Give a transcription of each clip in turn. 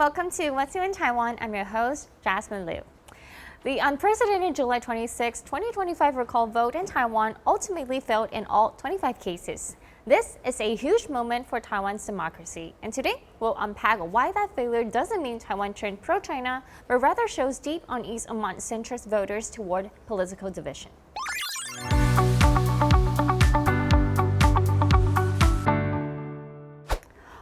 Welcome to What's New in Taiwan. I'm your host, Jasmine Liu. The unprecedented July 26, 2025 recall vote in Taiwan ultimately failed in all 25 cases. This is a huge moment for Taiwan's democracy, and today we'll unpack why that failure doesn't mean Taiwan turned pro-China, but rather shows deep unease among centrist voters toward political division.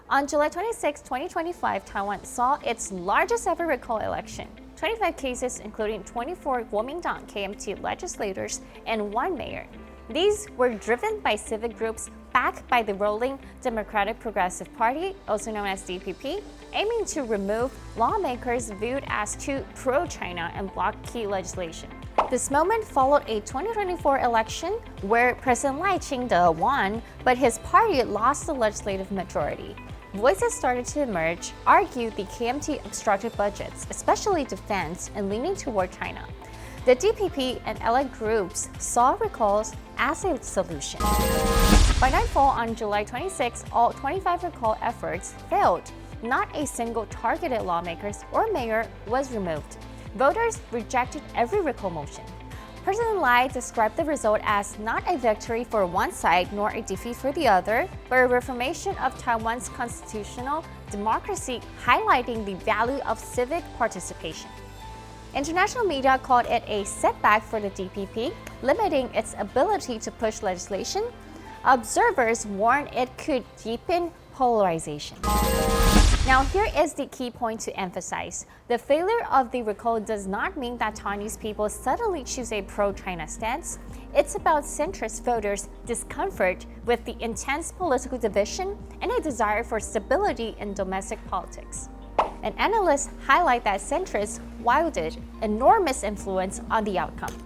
On July 26, 2025, Taiwan saw its largest ever recall election. 25 cases, including 24 Kuomintang KMT legislators and 1 mayor. These were driven by civic groups backed by the ruling Democratic Progressive Party, also known as DPP, aiming to remove lawmakers viewed as too pro-China and block key legislation. This moment followed a 2024 election where President Lai Ching-te won, but his party lost the legislative majority. Voices started to emerge, argue the KMT obstructed budgets, especially defense, and leaning toward China. The DPP and allied groups saw recalls as a solution. By nightfall on July 26, all 25 recall efforts failed. Not a single targeted lawmaker or mayor was removed. Voters rejected every recall motion. President Lai described the result as not a victory for one side nor a defeat for the other, but a reformation of Taiwan's constitutional democracy, highlighting the value of civic participation. International media called it a setback for the DPP, limiting its ability to push legislation. Observers warned it could deepen polarization. Now, here is the key point to emphasize. The failure of the recall does not mean that Taiwanese people suddenly choose a pro-China stance. It's about centrist voters' discomfort with the intense political division and a desire for stability in domestic politics. And analysts highlight that centrists wielded enormous influence on the outcome.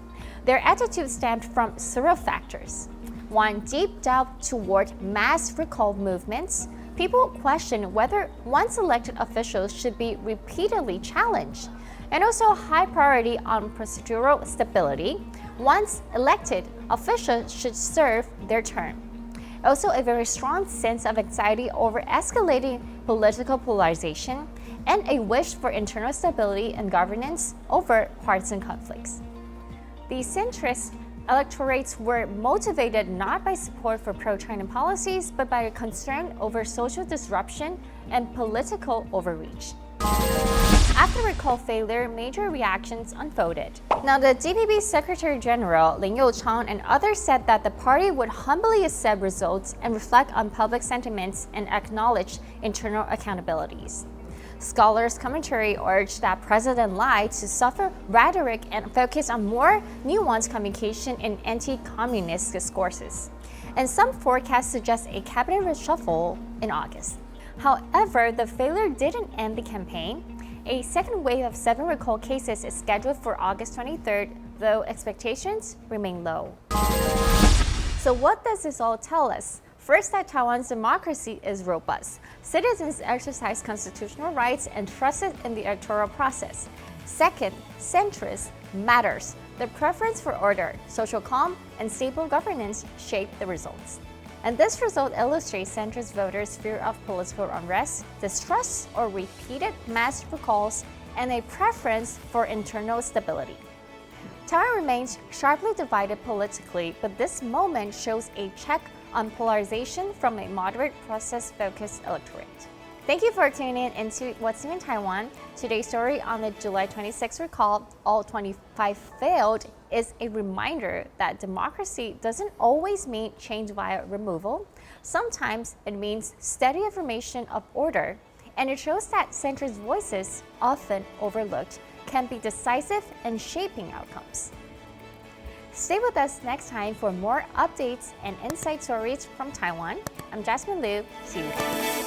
Their attitude stemmed from several factors. One, deep doubt toward mass recall movements. People question whether once elected officials should be repeatedly challenged, and also high priority on procedural stability. Once elected, officials should serve their term. Also, a very strong sense of anxiety over escalating political polarization and a wish for internal stability and governance over partisan conflicts. The centrist electorates were motivated not by support for pro-China policies, but by a concern over social disruption and political overreach. After recall failure, major reactions unfolded. Now, the DPP Secretary General Lin Youchang and others said that the party would humbly accept results and reflect on public sentiments and acknowledge internal accountabilities. Scholars' commentary urged that President Lai to suffer rhetoric and focus on more nuanced communication in anti-communist discourses. And some forecasts suggest a cabinet reshuffle in August. However, the failure didn't end the campaign. A second wave of 7 recall cases is scheduled for August 23rd, though expectations remain low. So what does this all tell us? First, that Taiwan's democracy is robust. Citizens exercise constitutional rights and trusted in the electoral process. Second, centrist matters. The preference for order, social calm, and stable governance shape the results. And this result illustrates centrist voters' fear of political unrest, distrust or repeated mass recalls, and a preference for internal stability. Taiwan remains sharply divided politically, but this moment shows a check on polarization from a moderate process-focused electorate. Thank you for tuning in into What's New in Taiwan. Today's story on the July 26 recall, all 25 failed, is a reminder that democracy doesn't always mean change via removal. Sometimes it means steady affirmation of order, and it shows that centrist voices, often overlooked, can be decisive in shaping outcomes. Stay with us next time for more updates and inside stories from Taiwan. I'm Jasmine Liu. See you then.